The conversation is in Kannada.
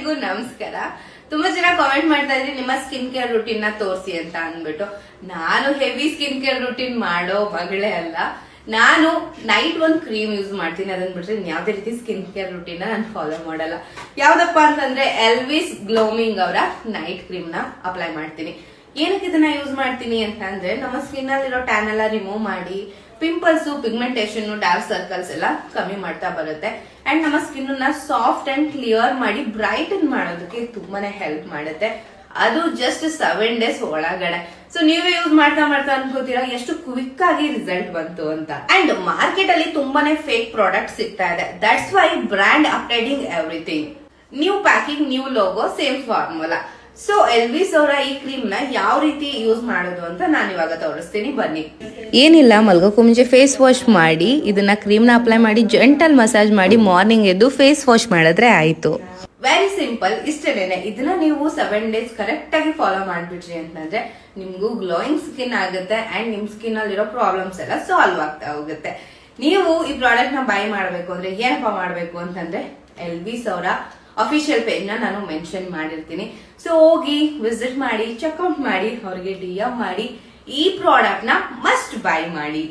ಎಲ್ರಿಗೂ ನಮಸ್ಕಾರ. ತುಂಬಾ ಜನ ಕಾಮೆಂಟ್ ಮಾಡ್ತಾ ಇದ್ರಿ ನಿಮ್ಮ ಸ್ಕಿನ್ ಕೇರ್ ರೂಟೀನ್ ನ ತೋರಿಸಿ ಅಂತ ಅಂದ್ಬಿಟ್ಟು. ನಾನು ಹೆವಿ ಸ್ಕಿನ್ ಕೇರ್ ರೂಟೀನ್ ಮಾಡೋ ಮಗಳೇ ಅಲ್ಲ. ನಾನು ನೈಟ್ ಒಂದು ಕ್ರೀಮ್ ಯೂಸ್ ಮಾಡ್ತೀನಿ, ಅದನ್ನ ಬಿಟ್ರೆ ಯಾವ್ದೇ ರೀತಿ ಸ್ಕಿನ್ ಕೇರ್ ರೂಟೀನ್ ನಾನು ಫಾಲೋ ಮಾಡಲ್ಲ. ಯಾವ್ದಪ್ಪ ಅಂತಂದ್ರೆ ಎಲ್ವಿಸ್ ಗ್ಲೋಮಿಂಗ್ ಅವರ ನೈಟ್ ಕ್ರೀಮ್ ನ ಅಪ್ಲೈ ಮಾಡ್ತೀನಿ. ಏನಕ್ಕೆ ಇದನ್ನ ಯೂಸ್ ಮಾಡ್ತೀನಿ ಅಂತ ಅಂದ್ರೆ ನಮ್ಮ ಸ್ಕಿನ್ ಅಲ್ಲಿರೋ ಟ್ಯಾನ್ ಎಲ್ಲ ರಿಮೂವ್ ಮಾಡಿ ಪಿಂಪಲ್ಸ್, ಪಿಗ್ಮೆಂಟೇಷನ್, ಡಾರ್ಕ್ ಸರ್ಕಲ್ಸ್ ಎಲ್ಲ ಕಮ್ಮಿ ಮಾಡ್ತಾ ಬರುತ್ತೆ. ಅಂಡ್ ನಮ್ಮ ಸ್ಕಿನ್ ನ ಸಾಫ್ಟ್ ಅಂಡ್ ಕ್ಲಿಯರ್ ಮಾಡಿ ಬ್ರೈಟನ್ ಮಾಡೋದಕ್ಕೆ ತುಂಬಾನೇ ಹೆಲ್ಪ್ ಮಾಡುತ್ತೆ. ಅದು ಜಸ್ಟ್ 7 days ಒಳಗಡೆ. ಸೊ ನೀವೇ ಯೂಸ್ ಮಾಡ್ತಾ ಅನ್ಕೋತೀರಾ ಎಷ್ಟು ಕ್ವಿಕ್ ಆಗಿ ರಿಸಲ್ಟ್ ಬಂತು ಅಂತ. ಅಂಡ್ ಮಾರ್ಕೆಟ್ ಅಲ್ಲಿ ತುಂಬಾನೇ ಫೇಕ್ ಪ್ರಾಡಕ್ಟ್ ಸಿಗ್ತಾ ಇದೆ. That's why brand updating everything. New packing, new logo, same formula. So Elvis ಅವರ ಈ ಕ್ರೀಮ್ ನ ಯಾವ ರೀತಿ ಯೂಸ್ ಮಾಡೋದು ಅಂತ ನಾನು ಇವಾಗ ತೋರಿಸ್ತೀನಿ, ಬನ್ನಿ. ಏನಿಲ್ಲ, ಮಲ್ಗೋಕ್ಕೂ ಮುಂಚೆ ಫೇಸ್ ವಾಶ್ ಮಾಡಿ ಇದನ್ನ ಕ್ರೀಮ್ ನ ಅಪ್ಲೈ ಮಾಡಿ ಜೆಂಟಲ್ ಮಸಾಜ್ ಮಾಡಿ ಮಾರ್ನಿಂಗ್ ಎದ್ದು ಫೇಸ್ ವಾಶ್ ಮಾಡಿದ್ರೆ ಆಯ್ತು. ವೆರಿ ಸಿಂಪಲ್, ಇಷ್ಟೇನೆ. ಇದನ್ನ ನೀವು 7 days ಕರೆಕ್ಟ್ ಆಗಿ ಫಾಲೋ ಮಾಡ್ಬಿಟ್ರಿ ಅಂತಂದ್ರೆ ನಿಮ್ಗೂ ಗ್ಲೋಯಿಂಗ್ ಸ್ಕಿನ್ ಆಗುತ್ತೆ ಅಂಡ್ ನಿಮ್ ಸ್ಕಿನ್ ಅಲ್ಲಿರೋ ಪ್ರಾಬ್ಲಮ್ಸ್ ಎಲ್ಲ ಸಾಲ್ವ್ ಆಗ್ತಾ ಹೋಗುತ್ತೆ. ನೀವು ಈ ಪ್ರಾಡಕ್ಟ್ ನ ಬೈ ಮಾಡ್ಬೇಕು ಅಂದ್ರೆ ಏನಪ್ಪಾ ಮಾಡ್ಬೇಕು ಅಂತಂದ್ರೆ ಎಲ್ವಿಸ್ ಅವರ ಅಫಿಷಿಯಲ್ ಪೇಜ್ ನ ನಾನು ಮೆನ್ಷನ್ ಮಾಡಿರ್ತೀನಿ. ಸೊ ಹೋಗಿ ವಿಸಿಟ್ ಮಾಡಿ, ಚೆಕ್ಔಟ್ ಮಾಡಿ, ಅವ್ರಿಗೆ DM ಮಾಡಿ, ಈ ಪ್ರಾಡಕ್ಟ್ ನ ಮಸ್ಟ್ ಬೈ ಮಾಡಿ.